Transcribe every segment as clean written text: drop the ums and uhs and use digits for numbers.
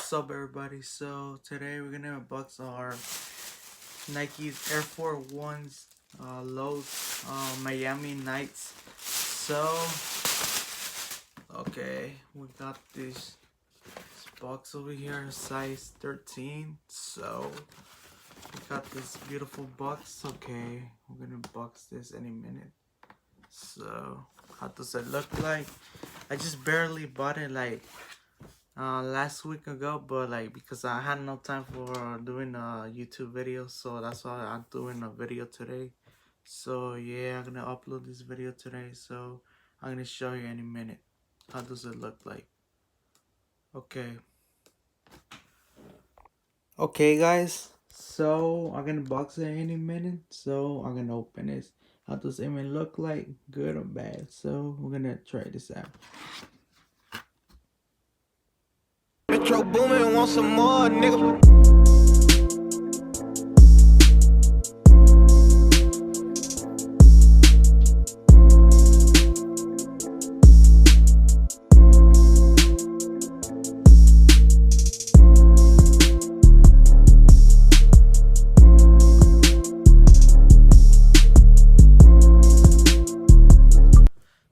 What's up, everybody? So today we're gonna unbox our Nike Air Force Ones lows Miami Nights. So okay, we got this box over here, size 13. So we got this beautiful box. Okay, we're gonna unbox this any minute. So how does it look like? I just barely bought it like last week ago, but like because I had no time for doing a YouTube video, so that's why I'm doing a video today. So yeah, I'm gonna upload this video today, so I'm gonna show you any minute how does it look like. Okay guys, so I'm gonna box it any minute, so I'm gonna open this. How does it even look like, good or bad? So we're gonna try this out. Metro Boomin, want some more, nigga.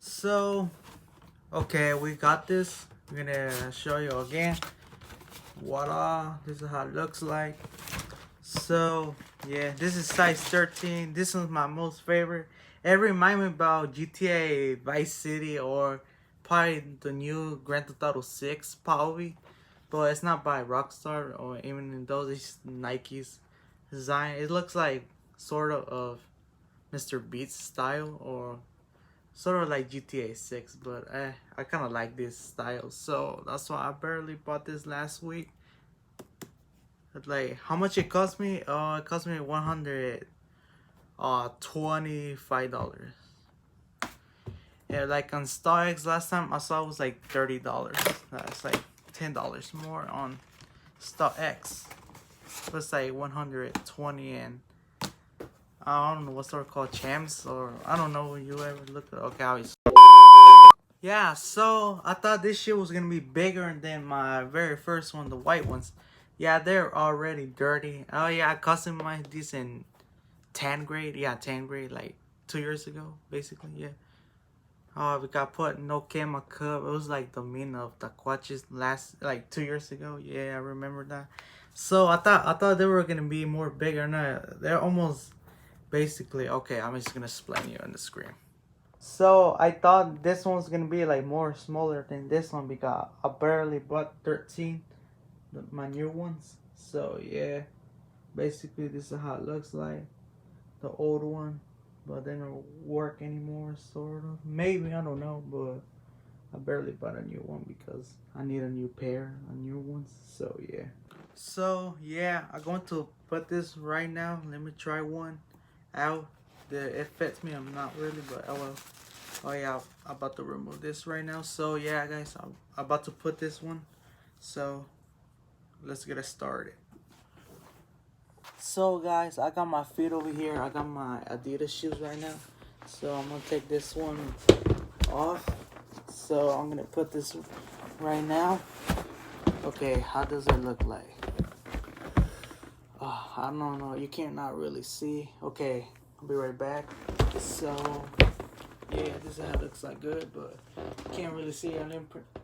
So okay, we got this. We're gonna show you again. Voila, this is how it looks like. So yeah, this is size 13. This is my most favorite. It reminds me about GTA Vice City or probably the new Grand Theft Auto 6 probably, but it's not by Rockstar or even in those. It's Nike's design. It looks like sort of Mr. Beats style or sort of like GTA 6, but I kind of like this style, so that's why I barely bought this last week. But like, how much it cost me? It cost me $125. Yeah, like on StockX last time I saw it was like $30. That's like $10 more on StockX. So it's like 120, and I don't know what sort of called Champs, or I don't know you ever look at. Okay, obviously. Yeah, so I thought this shit was gonna be bigger than my very first one, the white ones. Yeah, they're already dirty. Oh yeah, I customized these in 10th grade. Yeah, 10th grade, like 2 years ago, basically. Yeah. Oh, we got put no Kema Cup. It was like the mean of the Quatches last like 2 years ago. Yeah, I remember that. So I thought they were gonna be more bigger. No, they're almost basically okay. I'm just gonna explain you on the screen. So I thought this one's gonna be like more smaller than this one because I barely bought 13, my new ones. So yeah, basically this is how it looks like. The old one, but they don't work anymore, sort of. Maybe, I don't know, but I barely bought a new one because I need a new pair, a new ones. So yeah. So yeah, I'm going to put this right now. Let me try one out. It fits me. I'm not really, but oh well. Oh yeah, I'm about to remove this right now. So yeah, guys, I'm about to put this one. So let's get it started. So guys, I got my feet over here. I got my Adidas shoes right now. So I'm gonna take this one off. So I'm gonna put this right now. Okay, how does it look like? I don't know. You can't not really see. Okay, I'll be right back. So yeah, this is how it looks like, good, but you can't really see it.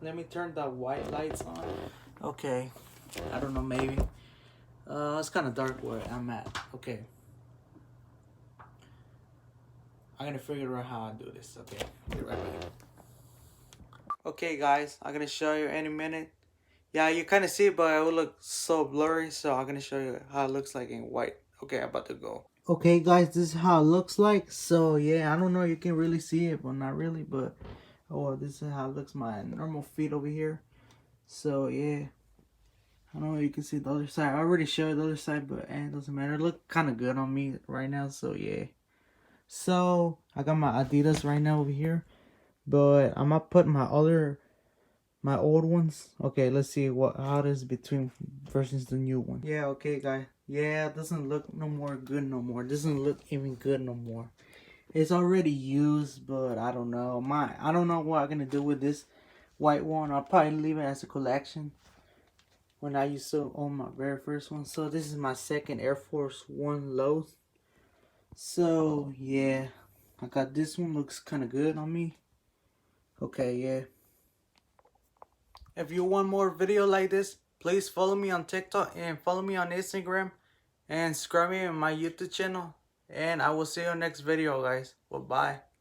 Let me turn the white lights on. Okay, I don't know, maybe. It's kind of dark where I'm at. Okay. I'm gonna figure out how I do this. Okay, be right back. Okay, guys, I'm gonna show you any minute. Yeah, you kind of see it, but it will look so blurry, so I'm gonna show you how it looks like in white. Okay, I'm about to go. Okay, guys, this is how it looks like. So yeah, I don't know, you can really see it, but not really. But oh well, this is how it looks my normal feet over here. So yeah, I don't know if you can see the other side. I already showed the other side, but it doesn't matter. It look kind of good on me right now. So yeah. So I got my Adidas right now over here, but I'm gonna put my old ones. Okay, let's see how it is between versus the new one. Yeah, okay, guys. Yeah, it doesn't look no more good no more. It doesn't look even good no more. It's already used, but I don't know. I don't know what I'm gonna do with this white one. I'll probably leave it as a collection. when I used to own my very first one. So this is my second Air Force One low. So yeah, I got this one. Looks kind of good on me. Okay, yeah. If you want more video like this, please follow me on TikTok and follow me on Instagram and subscribe me on my YouTube channel. And I will see you next video, guys. Bye-bye.